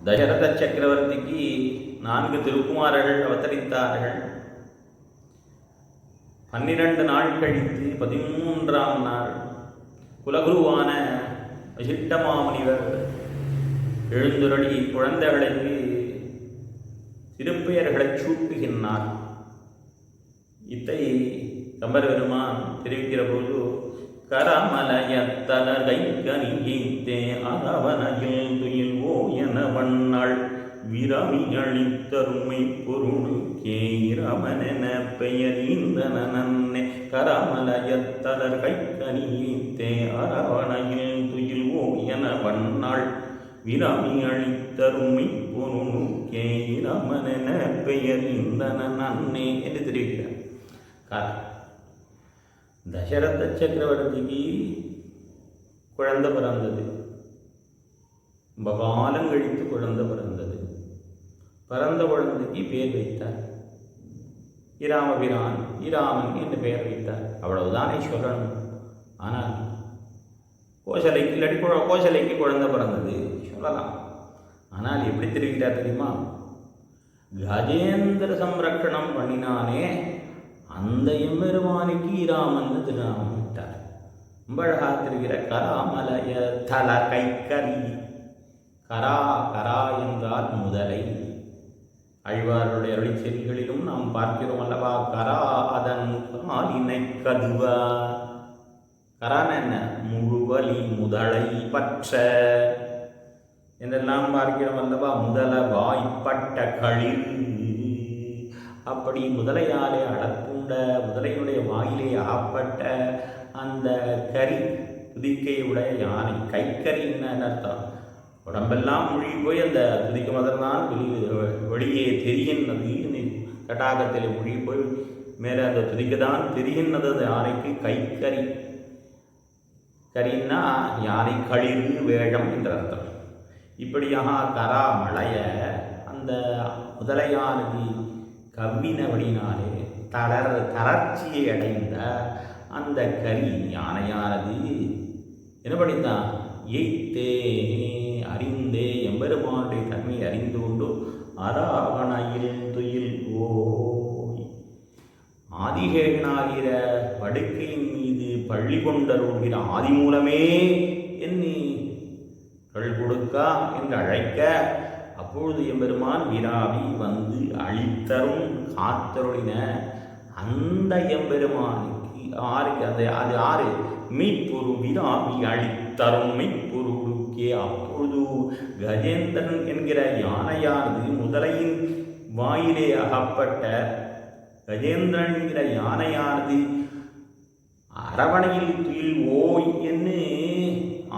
தசரத சக்கரவர்த்திக்கு 4 திருக்குமாரர்கள் அவதரித்தார்கள். 12 நாள் கழித்து 13ஆம் நாள் குலகுருவான வசிஷ்ட மாமுனிவர் எழுந்துருளி குழந்தைகளுக்கு திருப்பெயர்களை சூட்டுகின்றார். இத்தை கம்பர் பெருமான் தெரிவிக்கிற போது, கரமலயத்தலர் கைக்கணித்தே அரவணையில் துயில்வோ என வண்ணாள் விரமியளித்தருமை பொருளுக்கே இரமனென பெயரீந்தன நன்னே. கரமலயத்தலர் கைக்கணித்தே அரவணையில் துயில்வோ என வண்ணாள் விரமியளித்தருமை பொருளுக்கே இரமனென பெயரீந்தன நன்னே என்று தெரிவிக்கிறார். தசரத சக்கரவர்த்திக்கு குழந்தை பிறந்தது. பகாலம் கழித்து குழந்தை பிறந்தது. பிறந்த குழந்தைக்கு பேர் வைத்தார். இராமபிரான், இராமன் என்று பெயர் வைத்தார். அவ்வளவுதானே சொல்லணும். ஆனால் கோசலைக்கு இல்லாட்டி கோசலைக்கு குழந்தை பிறந்தது சொல்லலாம். ஆனால் எப்படி தெரிவிக்கிறார் தெரியுமா? கஜேந்திர சம்ரக்ஷணம் பண்ணினானே அந்த எம்பெருமானுக்கு இராமன் திருநாமம் விட்டார். ரொம்ப அழகா தெரிகிற கராமலய தல கைக்கரி. கரா கரா என்றால் முதலை. ஆழ்வாருடைய அருளிச்செய்திகளிலும் நாம் பார்க்கிறோம் அல்லவா? கரா அதன் காலினை கதுவா. கரான என்ன? முழுவலி முதலை பற்ற என்றெல்லாம் பார்க்கிறோம் அல்லவா? முதல வாய்ப்பட்ட களிர். அப்படி முதலையாலே அடக்குண்ட முதலையுடைய வாயிலே ஆப்பட்ட அந்த கரி துதிக்கையுடைய யானை. கைக்கரின்னு அர்த்தம். உடம்பெல்லாம் மூழ்கி போய் அந்த துதிக்க மதம்தான் வெளியே தெரிகின்றது. தடாகத்தில் மூழ்கி போய் மேலே அந்த துதிக்கதான் தெரிகின்றது அந்த யானைக்கு கைக்கரி. கரின்னா யானை களிறு வேழம் என்ற அர்த்தம். இப்படியாக கரா மழைய அந்த முதலையானது கவ்வினவடினாலே தளர்ச்சியை அடைந்த அந்த கரி யானையானது என்ன படித்தான்? எய்த்தே அறிந்தே எம்பெருமானுடைய தன்மையை அறிந்து கொண்டு அராவணையில் துயில் ஓய் ஆதிகேகனாகிற படுக்கையின் மீது பள்ளி கொண்டருகிற ஆதி மூலமே என்னை கள் கொடுக்கா என்று அழைக்க, அப்பொழுது எம்பெருமான் விராவி வந்து அழித்தரும் காத்தருளின அந்த எம்பெருமானுக்கு ஆருக்கு அந்த அது ஆறு மெய்ப்பொரு விராவி அழித்தரும் மெய்ப்பொருளுக்கே. அப்பொழுது கஜேந்திரன் என்கிற யானையானது முதலையின் வாயிலே அகப்பட்ட கஜேந்திரன் என்கிற யானையானது அரவணையில் துயில் ஓய் என்று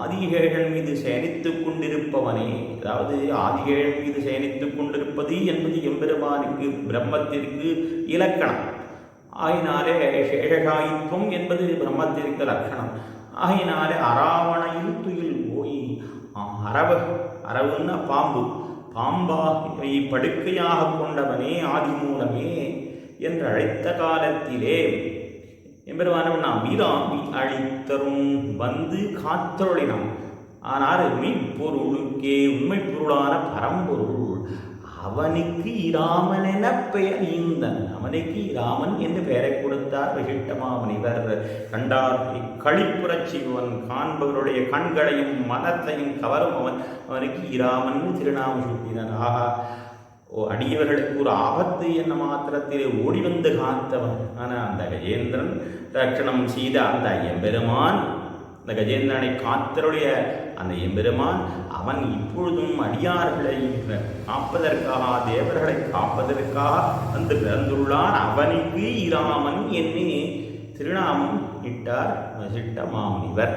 ஆதிகேழன் மீது சயனித்துக் கொண்டிருப்பவனே. அதாவது ஆதிகேழன் மீது சயனித்துக் கொண்டிருப்பது என்பது எம்பெருமானுக்கு பிரம்மத்திற்கு இலக்கணம். ஆகினாலே சேஷகாயித்வம் என்பது பிரம்மத்திற்கு லட்சணம். ஆகினாலே அராவணையில் துயில் போய் அரவுன்னா பாம்பு. பாம்பாவை படுக்கையாக கொண்டவனே ஆதி மூலமே என்று அழைத்த காலத்திலே எம்பெருமானவன் நாம் வீராமி அழித்தரும் வந்து காத்தருளினான். ஆனால் மெய்ப்பொருளுக்கே உண்மை பொருளான பரம்பொருள் அவனுக்கு இராமன் என பெயர் ஈந்தன். அவனுக்கு இராமன் என்று பெயரை கொடுத்தார் வசிஷ்ட மாமுனிவர். கண்டார் களிப்புறச் செய்வன், காண்பவருடைய கண்களையும் மனத்தையும் கவரும் அவனுக்கு இராமன் திருநாமம் சூட்டினார். ஆகா, அடியவர்களுக்கு ஒரு ஆபத்து என்ன மாத்திரத்திலே ஓடி வந்து காத்தவன். ஆனால் அந்த கஜேந்திரன் ரட்சணம் செய்த அந்த எம்பெருமான், அந்த கஜேந்திரனை காத்தருடைய அந்த எம்பெருமான், அவன் இப்பொழுதும் அடியார்களை காப்பதற்காக, தேவர்களை காப்பதற்காக வந்து பிறந்துள்ளான். அவனுக்கு இராமன் என்னே திருநாமம் இட்டார் வசிஷ்ட மாமுனிவர்.